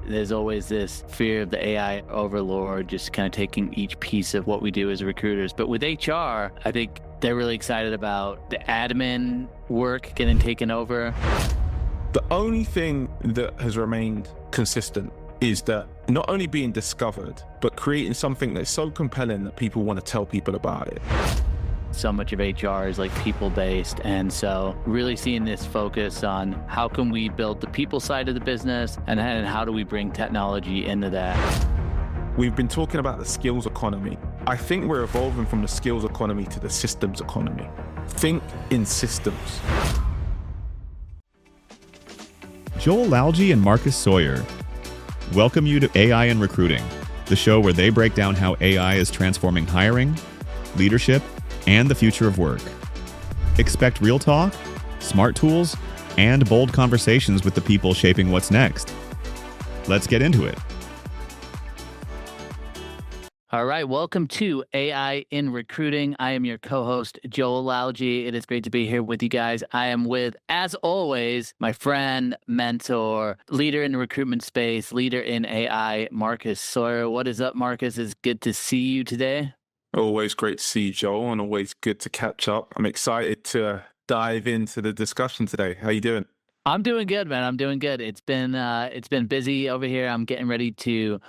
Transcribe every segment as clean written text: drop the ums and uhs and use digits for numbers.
there's always this fear of the AI overlord just kind of taking each piece of what we do as recruiters. But with HR, I think they're really excited about the admin work getting taken over. The only thing that has remained consistent is that not only being discovered, but creating something that's so compelling that people want to tell people about it. So much of HR is like people-based, and so really seeing this focus on how can we build the people side of the business, and how do we bring technology into that. We've been talking about the skills economy. I think we're evolving from the skills economy to the systems economy. Think in systems. Joel Lalgee and Marcus Sawyer welcome you to AI in Recruiting, the show where they break down how AI is transforming hiring, leadership, and the future of work. Expect real talk, smart tools, and bold conversations with the people shaping what's next. Let's get into it. All right, welcome to AI in Recruiting. I am your co-host, Joel Lalgee. It is great to be here with you guys. I am with, as always, my friend, mentor, leader in the recruitment space, leader in AI, Marcus Sawyer. What is up, Marcus? It's good to see you today. Always great to see you, Joel, and always good to catch up. I'm excited to dive into the discussion today. How you doing? I'm doing good, man. I'm doing good. It's been busy over here. I'm getting ready to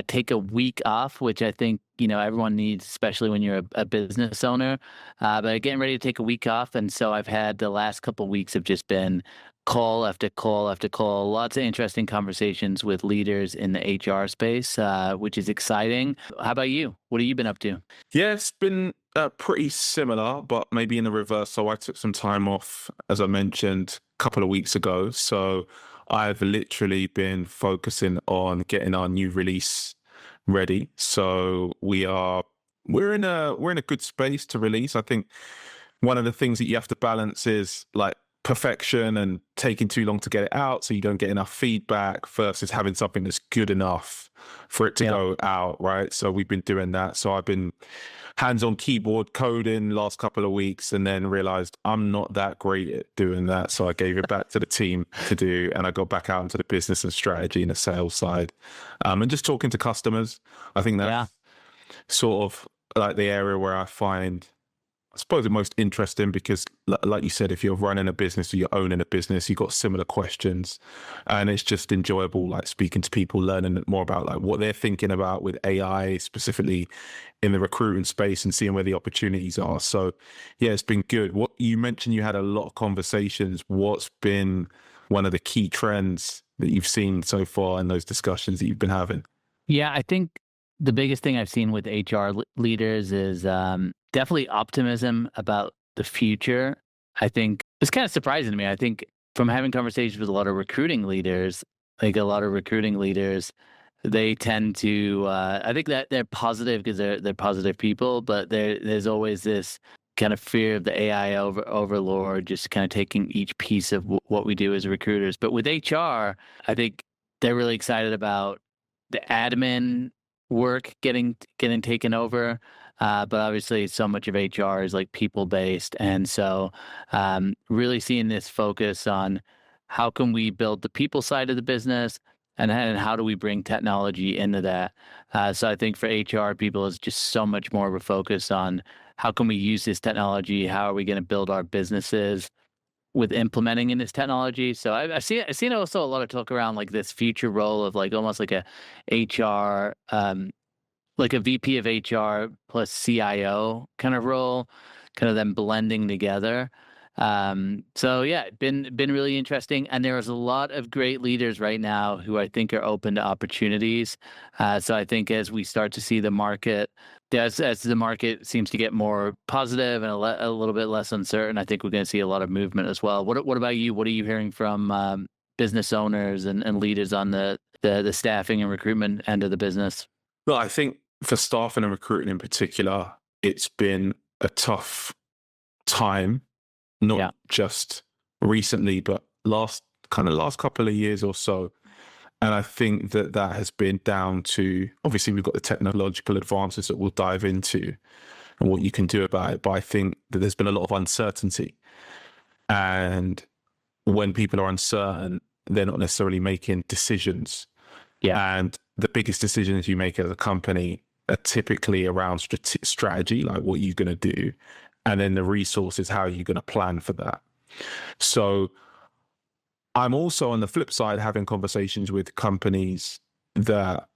take a week off, which I think everyone needs, especially when you're a business owner. But getting ready to take a week off, and so I've had the last couple of weeks have just been call after call after call. Lots of interesting conversations with leaders in the HR space, which is exciting. How about you? What have you been up to? Yeah, it's been pretty similar, but maybe in the reverse. So I took some time off, as I mentioned, a couple of weeks ago. So I've literally been focusing on getting our new release ready. So we're in a good space to release. I think one of the things that you have to balance is like perfection and taking too long to get it out so you don't get enough feedback versus having something that's good enough for it to go out, right? So we've been doing that. So I've been hands-on keyboard coding last couple of weeks, and then realized I'm not that great at doing that. So I gave it back to the team to do, and I got back out into the business and strategy and the sales side, and just talking to customers. I think that's sort of like the area where I find, I suppose, the most interesting, because like you said, if you're running a business or you're owning a business, you've got similar questions, and it's just enjoyable, like speaking to people, learning more about like what they're thinking about with AI, specifically in the recruiting space, and seeing where the opportunities are. So yeah, it's been good. What you mentioned, you had a lot of conversations. What's been one of the key trends that you've seen so far in those discussions that you've been having? Yeah, I think the biggest thing I've seen with HR leaders is definitely optimism about the future. I think it's kind of surprising to me. I think from having conversations with a lot of recruiting leaders, they tend to, I think that they're positive because they're positive people, but there's always this kind of fear of the AI overlord just kind of taking each piece of what we do as recruiters. But with HR, I think they're really excited about the admin work getting taken over. But obviously so much of HR is like people-based. And so really seeing this focus on how can we build the people side of the business, and how do we bring technology into that. So I think for HR people, it's just so much more of a focus on how can we use this technology? How are we going to build our businesses with implementing in this technology? So I've seen also a lot of talk around like this future role of like almost like a HR, like a VP of HR plus CIO kind of role, kind of them blending together. So yeah, been really interesting. And there's a lot of great leaders right now who I think are open to opportunities. So I think as we start to see the market, as the market seems to get more positive and a little bit less uncertain, I think we're going to see a lot of movement as well. What about you? What are you hearing from business owners and leaders on the staffing and recruitment end of the business? Well, I think for staffing and recruiting in particular, it's been a tough time, not just recently, but last couple of years or so. And I think that has been down to, obviously we've got the technological advances that we'll dive into and what you can do about it. But I think that there's been a lot of uncertainty. And when people are uncertain, they're not necessarily making decisions. Yeah. And the biggest decisions you make as a company are typically around strategy, like what you're going to do, and then the resources, how you're going to plan for that. So I'm also on the flip side having conversations with companies that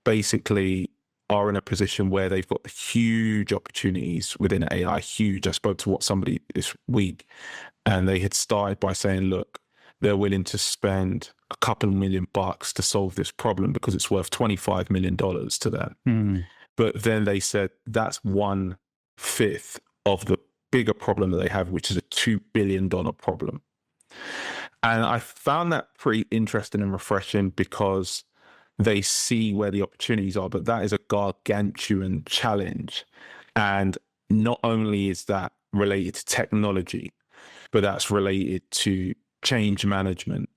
basically are in a position where they've got huge opportunities within AI, huge. I spoke to somebody this week, and they had started by saying, look, they're willing to spend a couple of $1,000,000 to solve this problem because it's worth $25 million to them. Mm. But then they said that's 1/5 of the bigger problem that they have, which is a $2 billion problem. And I found that pretty interesting and refreshing because they see where the opportunities are, but that is a gargantuan challenge. And not only is that related to technology, but that's related to change management.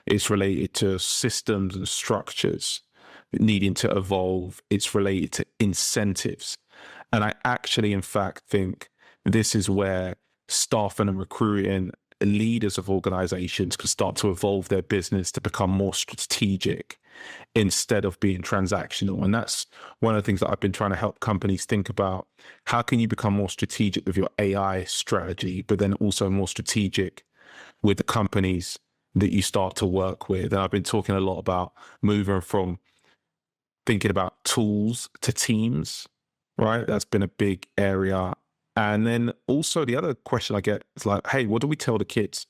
It's related to systems and structures needing to evolve. It's related to incentives. And I actually, in fact, think this is where staffing and recruiting leaders of organizations can start to evolve their business to become more strategic instead of being transactional. And that's one of the things that I've been trying to help companies think about. How can you become more strategic with your AI strategy, but then also more strategic with the companies that you start to work with? And I've been talking a lot about moving from thinking about tools to teams, right? That's been a big area. And then also the other question I get is like, hey, what do we tell the kids?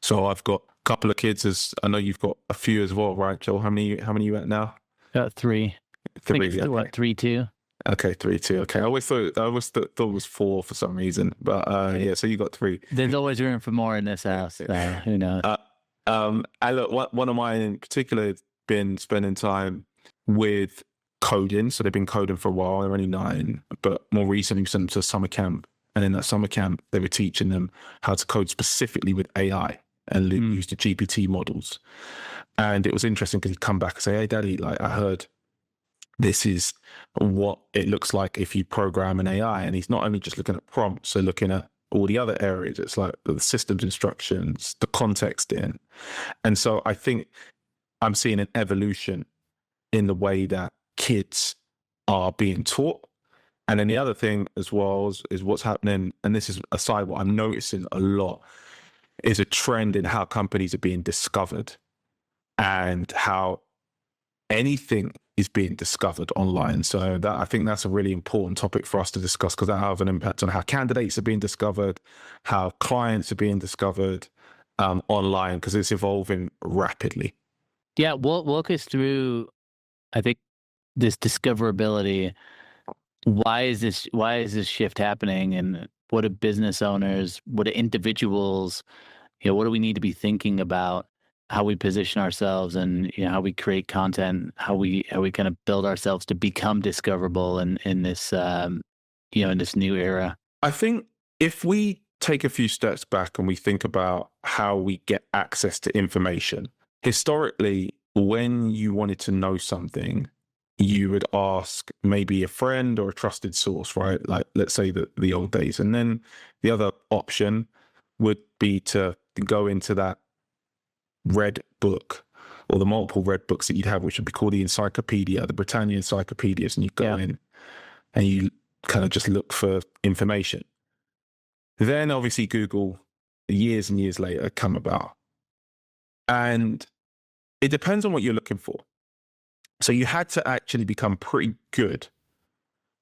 So I've got a couple of kids, as I know you've got a few as well, right, Joel? How many you at now? 3. Three. I think it's, Okay. what, 3, 2? Okay, 3, 2. Okay, I always thought it was 4 for some reason, but yeah. So you got 3. There's always room for more in this house. Who knows? And look, one of mine in particular has been spending time with coding. So they've been coding for a while. They're only 9, but more recently we sent them to a summer camp. And in that summer camp, they were teaching them how to code specifically with AI and use the GPT models. And it was interesting because he'd come back and say, hey, Daddy, like I heard this is what it looks like if you program an AI. And he's not only just looking at prompts, so looking at all the other areas. It's like the systems instructions, the context in. And so I think I'm seeing an evolution in the way that kids are being taught. And then the other thing as well is what's happening, and this is aside what I'm noticing a lot, is a trend in how companies are being discovered and how anything is being discovered online. So that I think that's a really important topic for us to discuss because that has an impact on how candidates are being discovered, how clients are being discovered online, because it's evolving rapidly. Yeah, walk us through, I think, this discoverability. Why is this shift happening, and what do business owners, what do individuals, what do we need to be thinking about how we position ourselves and how we create content, how we kind of build ourselves to become discoverable in this in this new era? I think if we take a few steps back and we think about how we get access to information, historically, when you wanted to know something, you would ask maybe a friend or a trusted source, right? Like, let's say the old days. And then the other option would be to go into that red book or the multiple red books that you'd have, which would be called the encyclopedia, the Britannia encyclopedias. And you go in and you kind of just look for information. Then obviously Google, years and years later, come about. And it depends on what you're looking for. So you had to actually become pretty good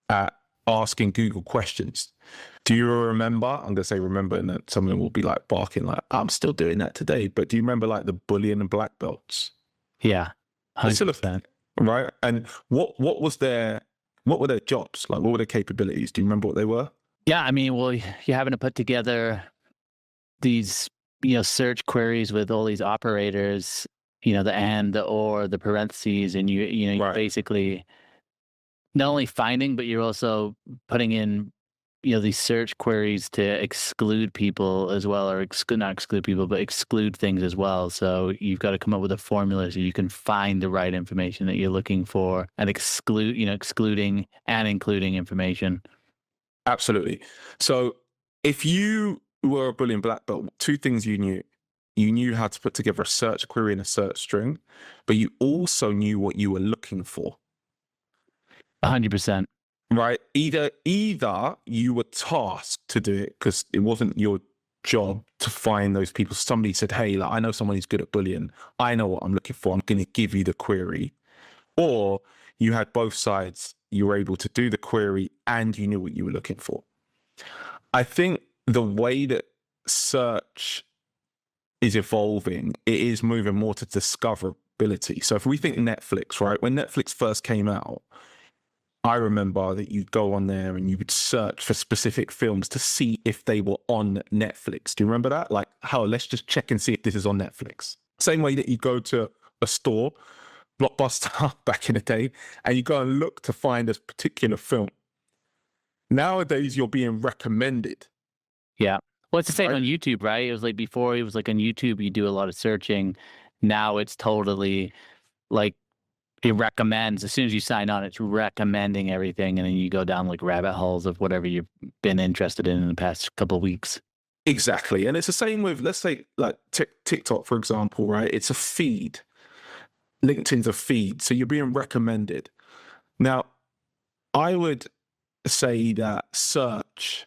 at asking Google questions. Do you remember? I'm going to say remember, and that someone will be like barking like, I'm still doing that today. But do you remember like the Boolean and black belts? Yeah, 100%. Right. And what were their jobs? Like, what were their capabilities? Do you remember what they were? Yeah, I mean, well, you're having to put together these, search queries with all these operators, the and, the or, the parentheses, and you're Right. basically not only finding, but you're also putting in, these search queries to exclude people as well, or not exclude people, but exclude things as well. So you've got to come up with a formula so you can find the right information that you're looking for and excluding and including information. Absolutely. So if you were a Boolean black belt, 2 things you knew. you knew how to put together a search query and a search string, but you also knew what you were looking for. 100%. Right? Either you were tasked to do it because it wasn't your job to find those people. Somebody said, hey, like, I know someone who's good at Boolean. I know what I'm looking for. I'm going to give you the query. Or you had both sides. You were able to do the query and you knew what you were looking for. I think the way that search is evolving, it is moving more to discoverability. So if we think Netflix, right? When Netflix first came out, I remember that you'd go on there and you would search for specific films to see if they were on Netflix. Do you remember that? Like, let's just check and see if this is on Netflix. Same way that you go to a store, Blockbuster back in the day, and you go and look to find a particular film. Nowadays, you're being recommended. Yeah. Well, it's the same Right. on YouTube, right? It was like before, it was like on YouTube, you do a lot of searching. Now it's totally like it recommends, as soon as you sign on, it's recommending everything. And then you go down like rabbit holes of whatever you've been interested in the past couple of weeks. Exactly. And it's the same with, let's say, like TikTok, for example, right? It's a feed. LinkedIn's a feed. So you're being recommended. Now, I would say that search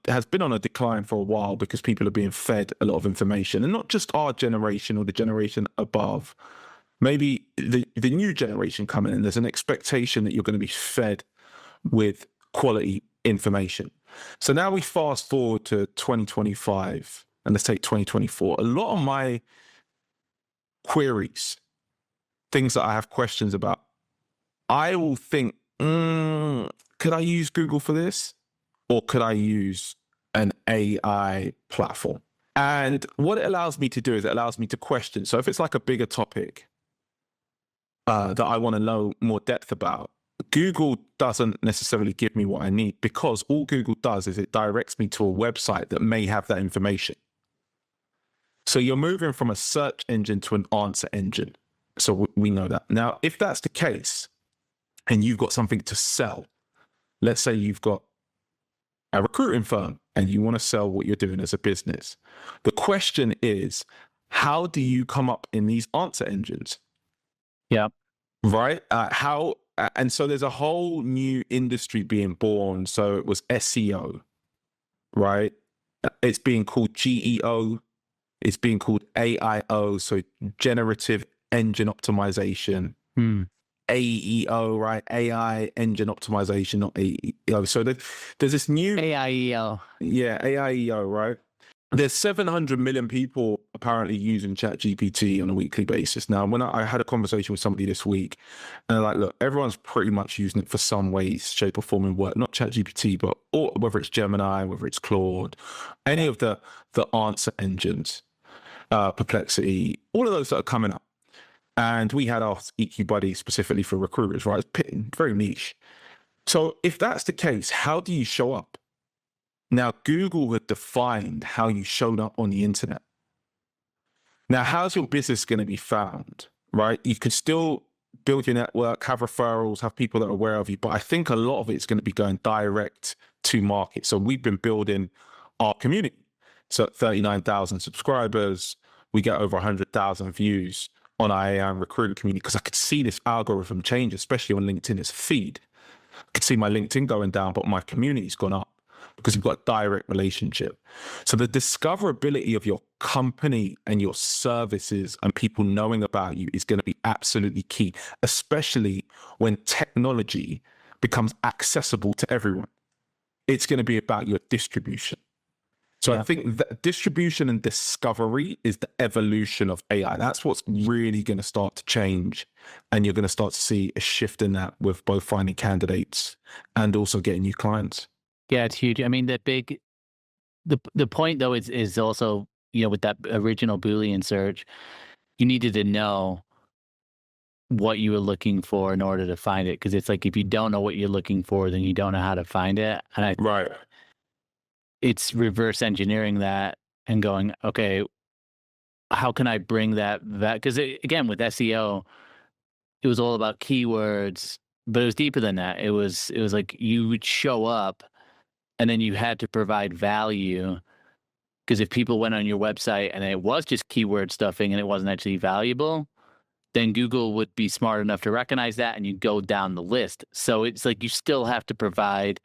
has been on a decline for a while because people are being fed a lot of information, and not just our generation or the generation above. Maybe the new generation coming in, there's an expectation that you're going to be fed with quality information. So now we fast forward to 2025, and let's take 2024. A lot of my queries, things that I have questions about, I will think, could I use Google for this? Or could I use an AI platform? And what it allows me to do is it allows me to question. So if it's like a bigger topic that I want to know more depth about, Google doesn't necessarily give me what I need, because all Google does is it directs me to a website that may have that information. So you're moving from a search engine to an answer engine. So we know that. Now, if that's the case and you've got something to sell, let's say you've got a recruiting firm and you want to sell what you're doing as a business. The question is, how do you come up in these answer engines? Yeah. Right? And so there's a whole new industry being born. So it was SEO, right? It's being called GEO. It's being called AIO. So Generative Engine Optimization. AEO, right? AI engine optimization, not AEO. So there's this new AIEO. Yeah, AIEO, right? There's 700 million people apparently using ChatGPT on a weekly basis. Now, when I had a conversation with somebody this week, and they're like, look, everyone's pretty much using it for some way, shape, or form in work. Not ChatGPT, but whether it's Gemini, whether it's Claude, any of the answer engines, Perplexity, all of those that are coming up. And we had our EQ buddy specifically for recruiters, right? It's very niche. So if that's the case, how do you show up? Now, Google had defined how you showed up on the internet. Now, how's your business going to be found, right? You can still build your network, have referrals, have people that are aware of you, but I think a lot of it is going to be going direct to market. So we've been building our community. So at 39,000 subscribers, we get over 100,000 views on our AI and recruiting community, because I could see this algorithm change, especially on LinkedIn. It's feed. I could see my LinkedIn going down, but my community's gone up because you've got a direct relationship. So the discoverability of your company and your services and people knowing about you is going to be absolutely key, especially when technology becomes accessible to everyone. It's going to be about your distribution. So I think that distribution and discovery is the evolution of AI. That's what's really going to start to change. And you're going to start to see a shift in that with both finding candidates and also getting new clients. Yeah, it's huge. I mean, the point though is also, with that original Boolean search, you needed to know what you were looking for in order to find it. Because it's like, if you don't know what you're looking for, then you don't know how to find it. And Right. It's reverse engineering that and going, okay, how can I bring that? Because again, with SEO, it was all about keywords, but it was deeper than that. It was like you would show up, and then you had to provide value Because if people went on your website and it was just keyword stuffing and it wasn't actually valuable, then Google would be smart enough to recognize that and you go down the list. So it's like you still have to provide.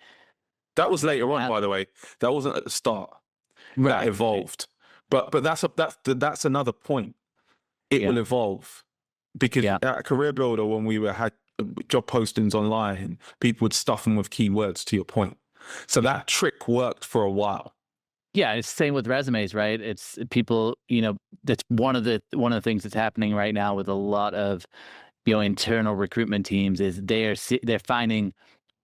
That was later on, by the way. That wasn't at the start. That evolved. But that's another point. It will evolve, because at Career Builder, when we had job postings online, people would stuff them with keywords, to your point. So that trick worked for a while. Yeah, it's the same with resumes, right? It's people, that's one of the things that's happening right now with a lot of, internal recruitment teams is they're finding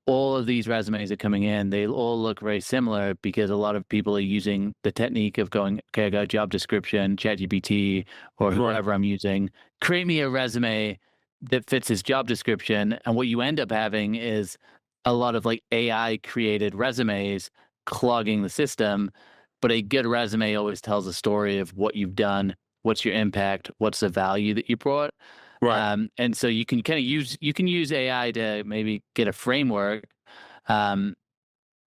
all of these resumes are coming in. They all look very similar because a lot of people are using the technique of going, okay, I got a job description, ChatGPT or whoever I'm using, create me a resume that fits his job description. And what you end up having is a lot of like AI created resumes clogging the system. But a good resume always tells a story of what you've done, what's your impact, what's the value that you brought. Right. And so you can kind of use AI to maybe get a framework. But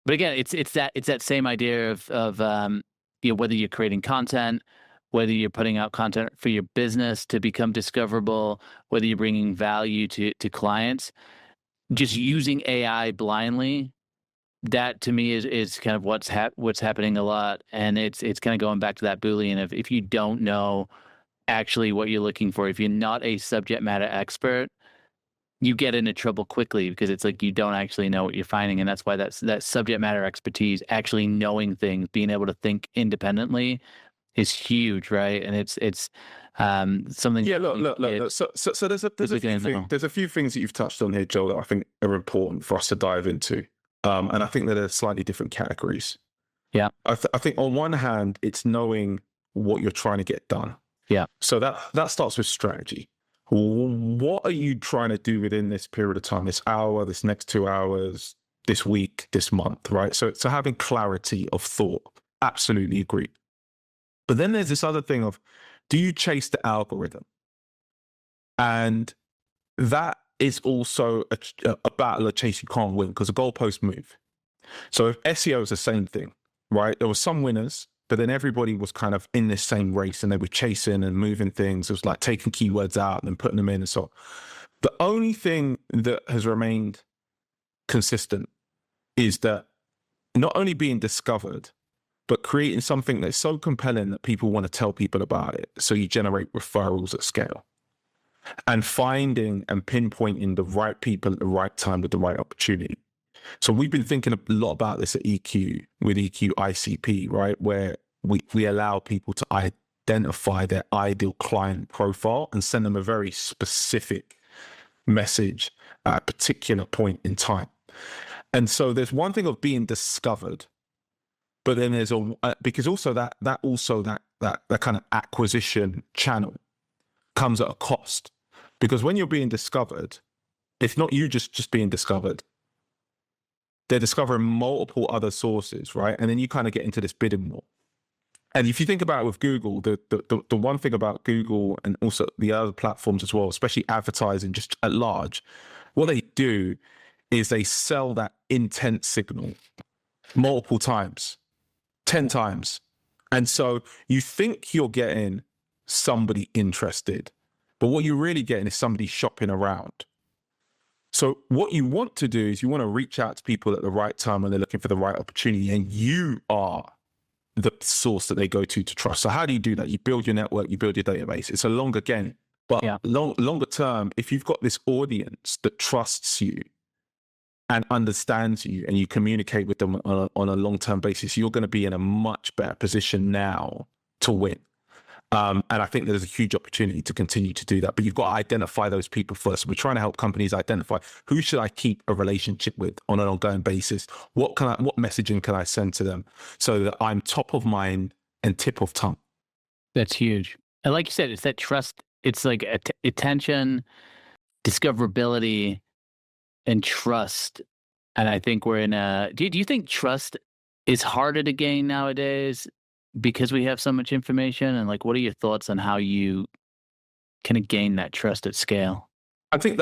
again, it's that same idea of whether you're creating content, whether you're putting out content for your business to become discoverable, whether you're bringing value to clients, just using AI blindly. That to me is kind of what's happening a lot, and it's kind of going back to that Boolean of if you don't know actually what you're looking for, if you're not a subject matter expert, you get into trouble quickly because it's like you don't actually know what you're finding, and that's why that subject matter expertise, actually knowing things, being able to think independently, is huge, right? And it's something. Yeah, look. So there's a few things that you've touched on here, Joel, that I think are important for us to dive into. And I think that they're slightly different categories. Yeah. I think on one hand, it's knowing what you're trying to get done. Yeah. So that starts with strategy. What are you trying to do within this period of time, this hour, this next 2 hours, this week, this month, right? So having clarity of thought, absolutely agree. But then there's this other thing of, do you chase the algorithm? And that is also a battle, a chase you can't win, because the goalposts move. So if SEO is the same thing, right? There were some winners, but then everybody was kind of in this same race and they were chasing and moving things. It was like taking keywords out and putting them in and so on. The only thing that has remained consistent is that not only being discovered, but creating something that's so compelling that people want to tell people about it. So you generate referrals at scale. And finding and pinpointing the right people at the right time with the right opportunity. So we've been thinking a lot about this at EQ with EQ ICP, right? Where we allow people to identify their ideal client profile and send them a very specific message at a particular point in time. And so there's one thing of being discovered, but then there's because also that kind of acquisition channel comes at a cost, because when you're being discovered, it's not you just being discovered. They're discovering multiple other sources, right? And then you kind of get into this bidding war. And if you think about it with Google, the one thing about Google and also the other platforms as well, especially advertising just at large, what they do is they sell that intent signal multiple times, 10 times. And so you think you're getting somebody interested, but what you're really getting is somebody shopping around. So what you want to do is you want to reach out to people at the right time when they're looking for the right opportunity, and you are the source that they go to trust. So how do you do that? You build your network, you build your database. It's a longer game, but longer term, if you've got this audience that trusts you and understands you and you communicate with them on a long-term basis, you're going to be in a much better position now to win. And I think there's a huge opportunity to continue to do that, but you've got to identify those people first. We're trying to help companies identify, who should I keep a relationship with on an ongoing basis? What messaging can I send to them so that I'm top of mind and tip of tongue? That's huge. And like you said, it's that trust. It's like attention, discoverability, and trust. And I think we're in do you think trust is harder to gain nowadays because we have so much information? And like, what are your thoughts on how you kind of gain that trust at scale? I think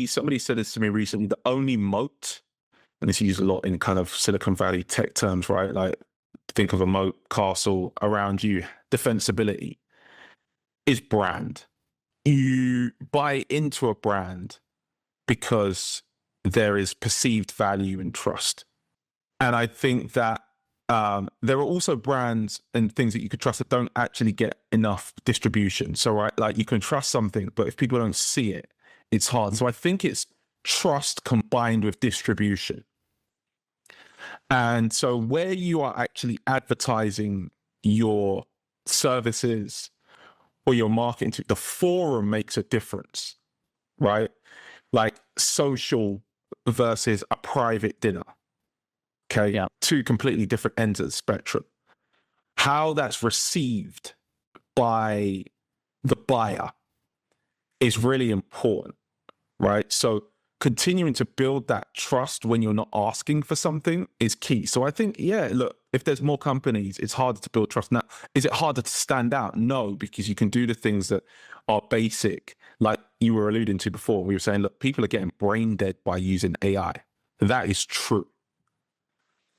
somebody said this to me recently, the only moat, and it's used a lot in kind of Silicon Valley tech terms, right? Like think of a moat castle around you, defensibility, is brand. You buy into a brand because there is perceived value and trust. And I think that there are also brands and things that you could trust that don't actually get enough distribution. So, right, like you can trust something, but if people don't see it, it's hard. So I think it's trust combined with distribution. And so where you are actually advertising your services or your marketing, the forum makes a difference, right? Like social versus a private dinner. Okay. Yeah. Two completely different ends of the spectrum. How that's received by the buyer is really important, right? So continuing to build that trust when you're not asking for something is key. So I think, yeah, look, if there's more companies, it's harder to build trust. Now, is it harder to stand out? No, because you can do the things that are basic, like you were alluding to before. We were saying, look, people are getting brain dead by using AI. That is true.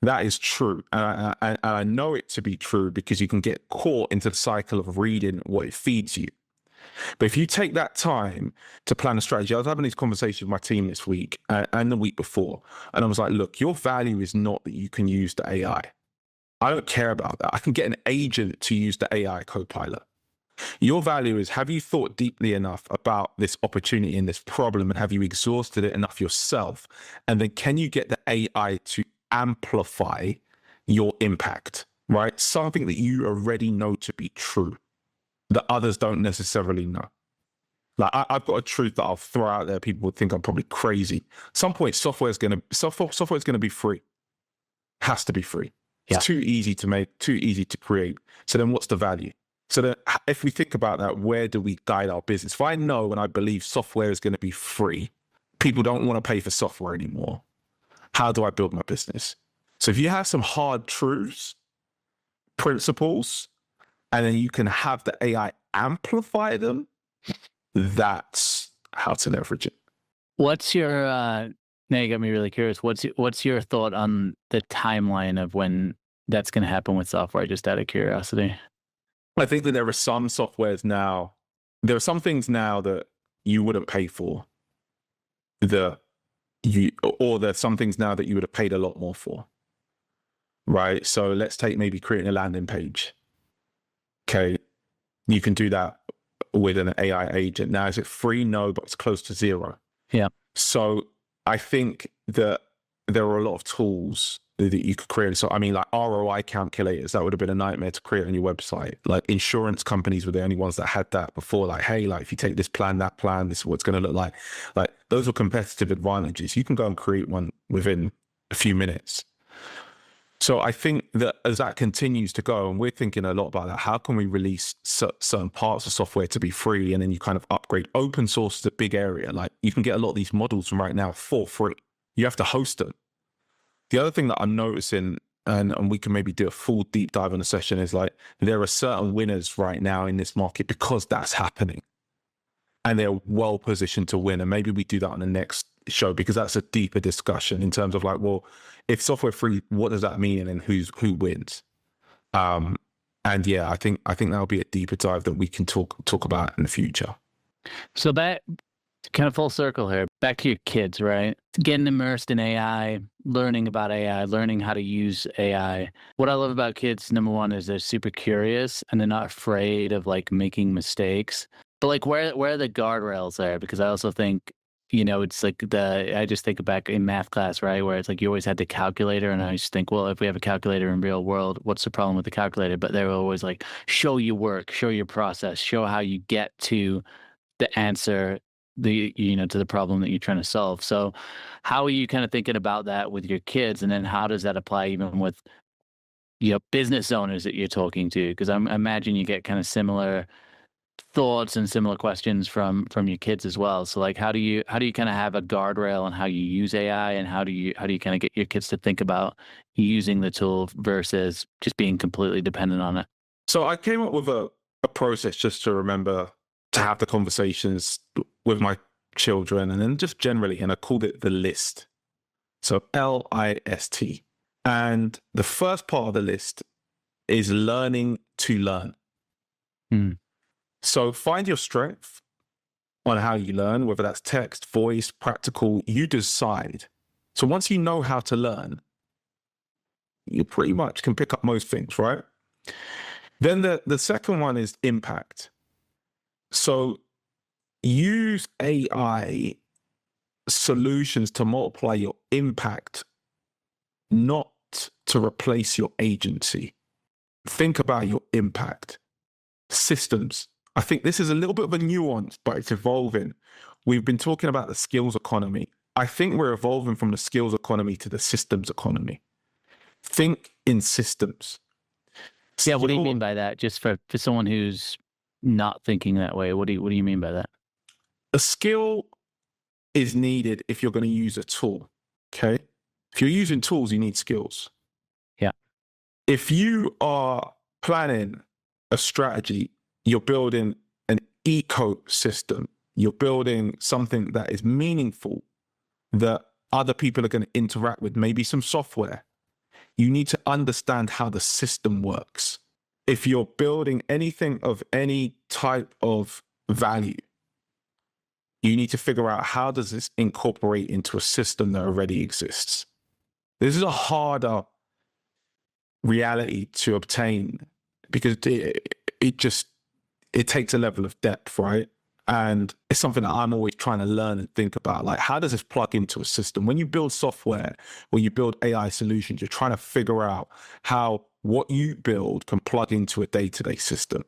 That is true. And I know it to be true because you can get caught into the cycle of reading what it feeds you. But if you take that time to plan a strategy, I was having these conversations with my team this week and the week before, and I was like, look, your value is not that you can use the AI. I don't care about that. I can get an agent to use the AI co-pilot. Your value is, have you thought deeply enough about this opportunity and this problem, and have you exhausted it enough yourself? And then can you get the AI to amplify your impact, right? Something that you already know to be true that others don't necessarily know. Like I've got a truth that I'll throw out there. People would think I'm probably crazy. At some point, software is going to be free. Has to be free. It's too easy to make, too easy to create. So then what's the value? So then if we think about that, where do we guide our business? If I know and I believe software is going to be free, people don't want to pay for software anymore. How do I build my business? So if you have some hard truths, principles, and then you can have the AI amplify them, that's how to leverage it. What's your, now you got me really curious. What's your thought on the timeline of when that's going to happen with software, just out of curiosity? I think that there are some softwares now, there are some things now that you wouldn't pay for, or there's some things now that you would have paid a lot more for, right? So let's take maybe creating a landing page. Okay, you can do that with an AI agent. Now, is it free? No, but it's close to zero. Yeah. So I think that there are a lot of tools that you could create. So I mean, like ROI calculators, that would have been a nightmare to create on your website. Like insurance companies were the only ones that had that before. Like, hey, like if you take this plan, that plan, this is what it's going to look like. Like those are competitive advantages. You can go and create one within a few minutes. So I think that as that continues to go, and we're thinking a lot about that, how can we release certain parts of software to be free, and then you kind of upgrade? Open source is a big area. Like you can get a lot of these models from right now for free. You have to host them. The other thing that I'm noticing, and we can maybe do a full deep dive on a session, is like there are certain winners right now in this market because that's happening. And they're well positioned to win. And maybe we do that on the next show, because that's a deeper discussion in terms of like, well, if software free, what does that mean? And then who wins? And yeah, I think that'll be a deeper dive that we can talk about in the future. So that kind of full circle here, back to your kids, right? Getting immersed in AI, learning about AI, learning how to use AI. What I love about kids, number one, is they're super curious and they're not afraid of like making mistakes. But like, where are the guardrails there? Because I also think, you know, it's like I just think back in math class, right? Where it's like you always had the calculator, and I just think, well, if we have a calculator in real world, what's the problem with the calculator? But they were always like, show your work, show your process, show how you get to the answer, to the problem that you're trying to solve. So how are you kind of thinking about that with your kids? And then how does that apply even with, business owners that you're talking to? Because I imagine you get kind of similar thoughts and similar questions from your kids as well. So like, how do you kind of have a guardrail on how you use AI, and how do you kind of get your kids to think about using the tool versus just being completely dependent on it? So I came up with a process just to remember to have the conversations with my children, and then just generally, and I called it the list. So LIST. And the first part of the list is learning to learn. Hmm. So find your strength on how you learn, whether that's text, voice, practical, you decide. So once you know how to learn, you pretty much can pick up most things, right? Then the second one is impact. So use AI solutions to multiply your impact, not to replace your agency. Think about your impact. Systems. I think this is a little bit of a nuance, but it's evolving. We've been talking about the skills economy. I think we're evolving from the skills economy to the systems economy. Think in systems. Yeah, what do you mean by that? Just for someone who's not thinking that way, what do you mean by that? A skill is needed if you're going to use a tool, okay? If you're using tools, you need skills. Yeah. If you are planning a strategy, you're building an ecosystem, you're building something that is meaningful, that other people are going to interact with, maybe some software. You need to understand how the system works. If you're building anything of any type of value, you need to figure out how does this incorporate into a system that already exists. This is a harder reality to obtain because it takes a level of depth, right? And it's something that I'm always trying to learn and think about. Like, how does this plug into a system? When you build software, when you build AI solutions, you're trying to figure out how what you build can plug into a day-to-day system.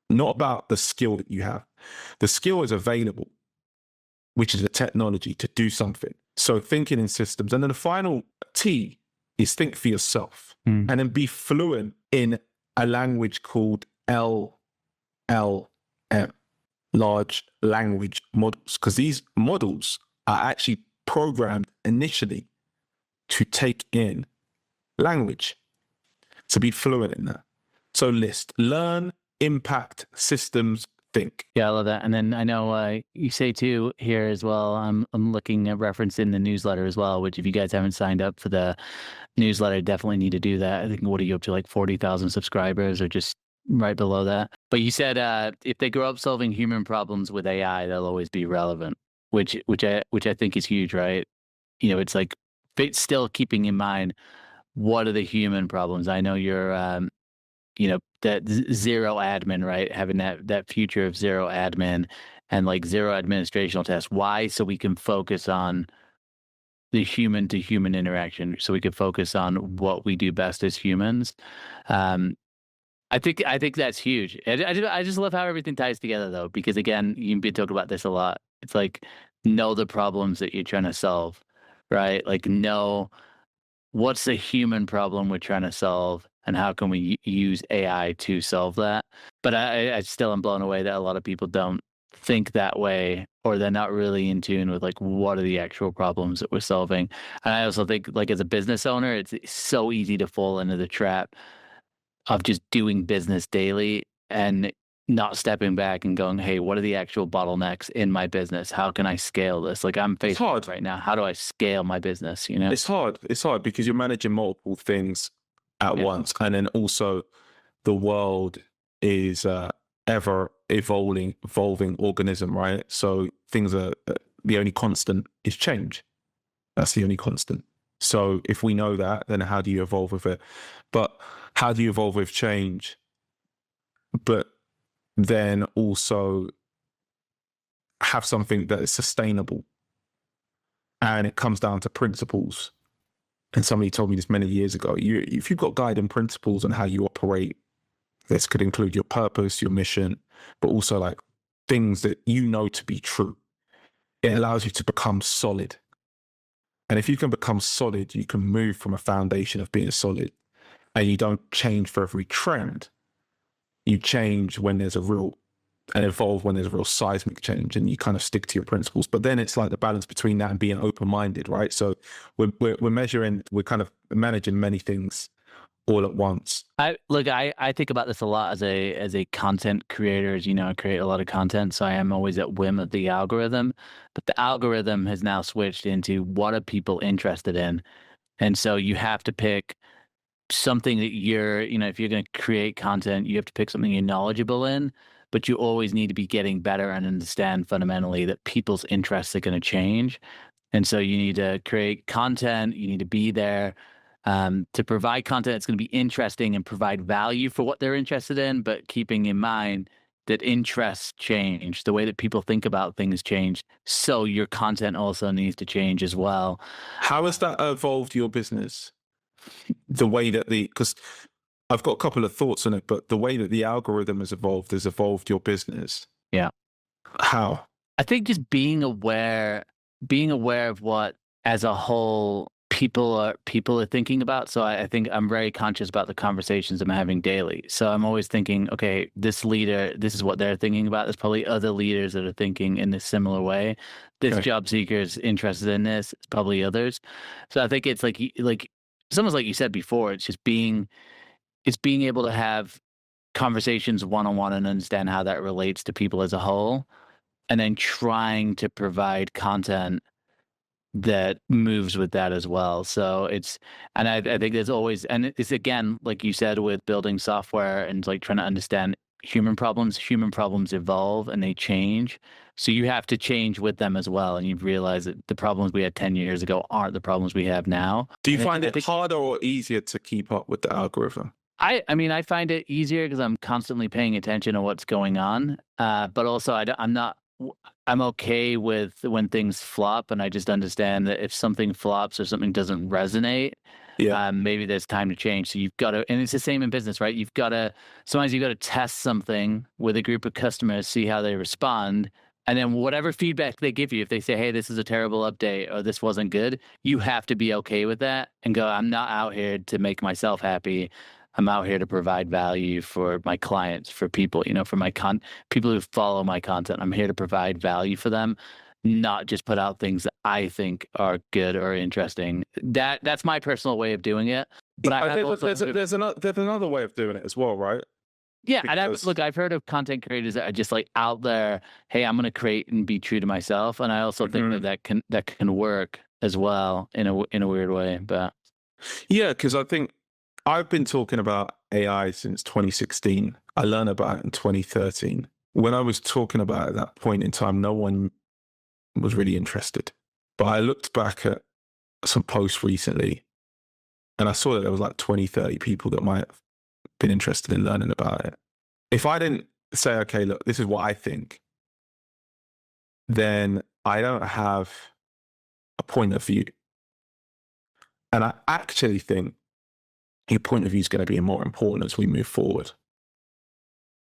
Not about the skill that you have. The skill is available, which is a technology to do something. So thinking in systems. And then the final T is think for yourself and then be fluent in a language called LLM, large language models, because these models are actually programmed initially to take in language, to be fluent in that. So learn, impact, systems, think. Yeah, I love that. And then I know you say too here as well, I'm looking at reference in the newsletter as well, which if you guys haven't signed up for the newsletter, definitely need to do that. I think, what are you up to, like 40,000 subscribers or just right below that? But you said if they grow up solving human problems with AI, they'll always be relevant, which I think is huge, right? You know, it's like still keeping in mind what are the human problems. I know you're you know, that zero admin, right? Having that future of zero admin and like zero administrational tasks. Why? So we can focus on the human to human interaction. So we can focus on what we do best as humans. I think that's huge. I just love how everything ties together though, because again, you've been talking about this a lot. It's like, know the problems that you're trying to solve, right? Like, know what's the human problem we're trying to solve and how can we use AI to solve that? But I still am blown away that a lot of people don't think that way, or they're not really in tune with like, what are the actual problems that we're solving? And I also think, like, as a business owner, it's so easy to fall into the trap of just doing business daily and not stepping back and going, hey, what are the actual bottlenecks in my business? How can I scale this? Like, I'm faced with right now. How do I scale my business? You know, it's hard. It's hard because you're managing multiple things at once. And then also the world is ever evolving organism, right? So things are, the only constant is change. That's the only constant. So if we know that, then how do you evolve with it? But how do you evolve with change? But then also have something that is sustainable. And it comes down to principles. And somebody told me this many years ago. If you've got guiding principles on how you operate, this could include your purpose, your mission, but also like things that you know to be true. It allows you to become solid. And if you can become solid, you can move from a foundation of being solid. And you don't change for every trend. You change when there's and evolve when there's a real seismic change, and you kind of stick to your principles. But then it's like the balance between that and being open-minded, right? So we're kind of managing many things all at once. I think about this a lot as a content creator. As you know, I create a lot of content, so I am always at whim of the algorithm. But the algorithm has now switched into what are people interested in, and so you have to pick something that if you're going to create content, you have to pick something you're knowledgeable in, but you always need to be getting better and understand fundamentally that people's interests are going to change. And so you need to create content, you need to be there to provide content that's going to be interesting and provide value for what they're interested in, but keeping in mind that interests change, the way that people think about things change. So your content also needs to change as well. How has that evolved your business? The way that because I've got a couple of thoughts on it, but the way that the algorithm has evolved your business. Yeah. How? I think just being aware of what as a whole people are thinking about. So I think I'm very conscious about the conversations I'm having daily. So I'm always thinking, okay, this leader, this is what they're thinking about. There's probably other leaders that are thinking in this similar way. This job seeker is interested in this. It's probably others. So I think it's like it's almost like you said before. It's just being able to have conversations one-on-one and understand how that relates to people as a whole, and then trying to provide content that moves with that as well. So I think there's always, and it's again, like you said, with building software and like trying to understand human problems evolve and they change. So you have to change with them as well. And you've realized that the problems we had 10 years ago aren't the problems we have now. Do you find it harder or easier to keep up with the algorithm? I mean, I find it easier because I'm constantly paying attention to what's going on. But also I'm okay with when things flop, and I just understand that if something flops or something doesn't resonate, maybe there's time to change. So you've got to, and it's the same in business, right? Sometimes you've got to test something with a group of customers, see how they respond. And then whatever feedback they give you, if they say, hey, this is a terrible update or this wasn't good, you have to be okay with that and go, I'm not out here to make myself happy. I'm out here to provide value for my clients, for people, for my people who follow my content. I'm here to provide value for them, not just put out things that I think are good or interesting. That's my personal way of doing it. But there's another way of doing it as well, right? Yeah, and I've heard of content creators that are just like out there. Hey, I'm going to create and be true to myself, and I also think that can work as well in a weird way. But yeah, because I think I've been talking about AI since 2016. I learned about it in 2013. When I was talking about it at that point in time, no one was really interested. But I looked back at some posts recently and I saw that there was like 20, 30 people that might have been interested in learning about it. If I didn't say, okay, look, this is what I think, then I don't have a point of view. And I actually think your point of view is going to be more important as we move forward.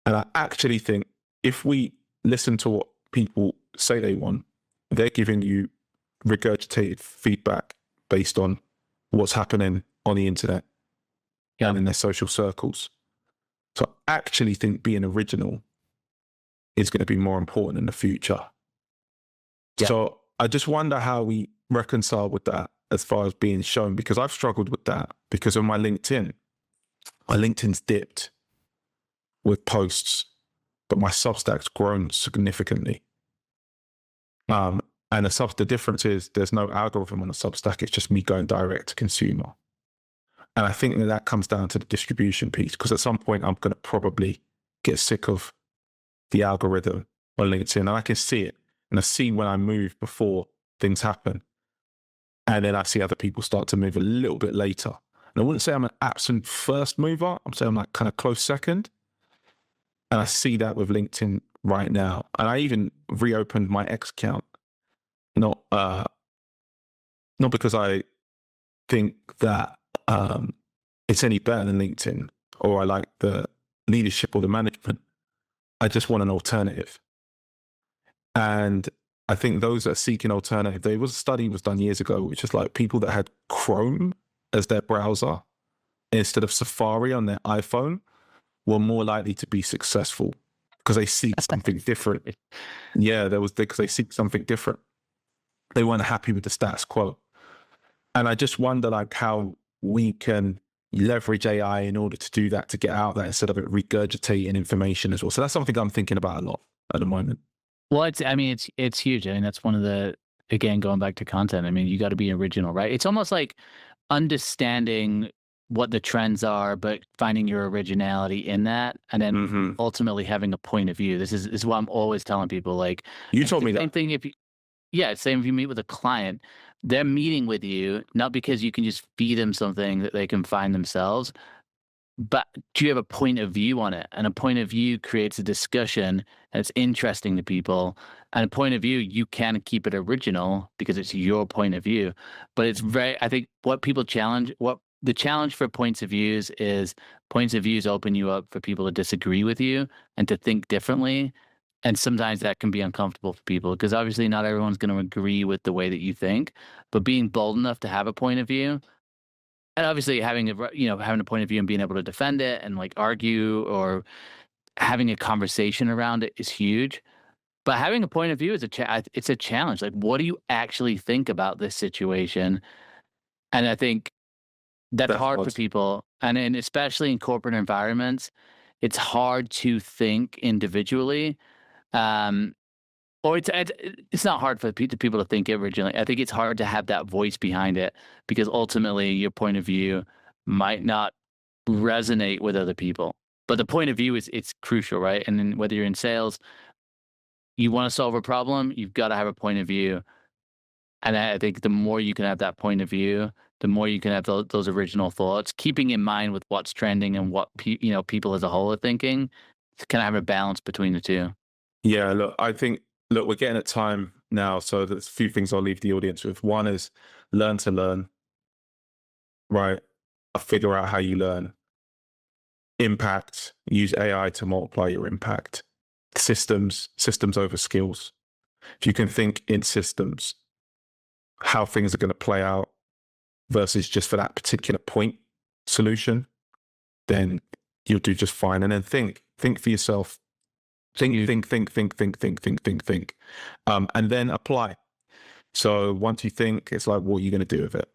And I actually think if we listen to what people say they want, they're giving you regurgitated feedback based on what's happening on the internet and in their social circles. So I actually think being original is going to be more important in the future. Yeah. So I just wonder how we reconcile with that as far as being shown, because I've struggled with that because of my LinkedIn's dipped with posts, but my Substack's grown significantly. And the difference is there's no algorithm on a Substack. It's just me going direct to consumer. And I think that comes down to the distribution piece, because at some point I'm going to probably get sick of the algorithm on LinkedIn, and I can see it. And I see when I move before things happen. And then I see other people start to move a little bit later. And I wouldn't say I'm an absolute first mover. I'm saying I'm like kind of close second. And I see that with LinkedIn right now. And I even reopened my X account. Not because I think that it's any better than LinkedIn or I like the leadership or the management. I just want an alternative. And I think those that are seeking alternative, there was a study was done years ago, which is like people that had Chrome as their browser instead of Safari on their iPhone were more likely to be successful because they seek something different. Yeah, because they seek something different. They weren't happy with the status quo. And I just wonder like how we can leverage AI in order to do that, to get out that instead of it regurgitating information as well. So that's something I'm thinking about a lot at the moment. Well, it's huge. I mean, that's one of the, again, going back to content. I mean, you got to be original, right? It's almost like understanding what the trends are, but finding your originality in that, and then ultimately having a point of view. This is what I'm always telling people. Like, You told me same that. thing if you, yeah, same if you meet with a client, they're meeting with you not because you can just feed them something that they can find themselves, but do you have a point of view on it? And a point of view creates a discussion and it's interesting to people. And a point of view, you can keep it original because it's your point of view. But it's I think what the challenge for points of views open you up for people to disagree with you and to think differently. And sometimes that can be uncomfortable for people because obviously not everyone's going to agree with the way that you think, but being bold enough to have a point of view and obviously having having a point of view and being able to defend it and like argue or having a conversation around it is huge. But having a point of view is it's a challenge. Like, what do you actually think about this situation? And I think that's hard for people. And especially in corporate environments, it's hard to think individually. Or it's not hard for people to think originally. I think it's hard to have that voice behind it because ultimately your point of view might not resonate with other people. But the point of view it's crucial, right? And then whether you're in sales, you want to solve a problem, you've got to have a point of view. And I think the more you can have that point of view, the more you can have those original thoughts, keeping in mind with what's trending and what people as a whole are thinking. To kind of have a balance between the two. Yeah, look, I think, we're getting at time now, so there's a few things I'll leave the audience with. One is learn to learn, right? Figure out how you learn. Impact, use AI to multiply your impact. Systems over skills. If you can think in systems, how things are going to play out versus just for that particular point solution, then you'll do just fine. And then think for yourself. Think. And then apply. So once you think, it's like, what are you going to do with it?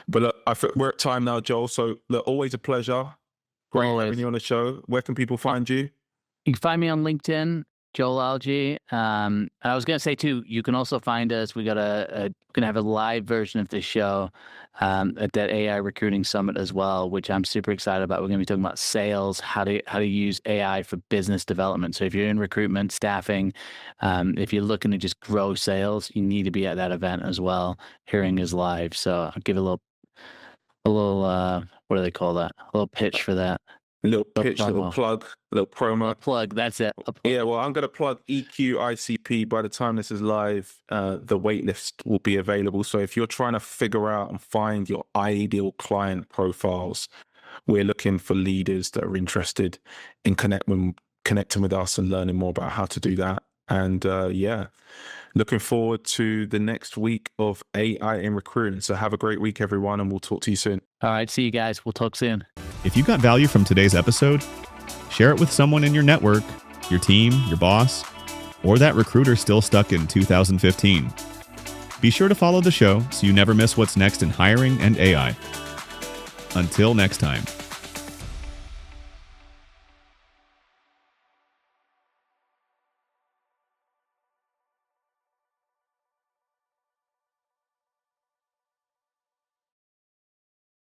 But look, we're at time now, Joel. So look, always a pleasure. Great having you on the show. Where can people find you? You can find me on LinkedIn, Joel Alge. And I was going to say too, you can also find us. We got going to have a live version of this show at that AI recruiting summit as well, which I'm super excited about. We're going to be talking about sales, how to use AI for business development. So if you're in recruitment, staffing, if you're looking to just grow sales, you need to be at that event as well. Hearing is live. So I'll give a little what do they call that? A little pitch for that. A little pitch, a little plug, a little promo. A plug, that's it. Yeah, well, I'm going to plug EQ ICP. By the time this is live, the waitlist will be available. So if you're trying to figure out and find your ideal client profiles, we're looking for leaders that are interested in connecting with us and learning more about how to do that. And yeah, looking forward to the next week of AI in recruiting. So have a great week, everyone, and we'll talk to you soon. All right, see you guys. We'll talk soon. If you got value from today's episode, share it with someone in your network, your team, your boss, or that recruiter still stuck in 2015. Be sure to follow the show so you never miss what's next in hiring and AI. Until next time.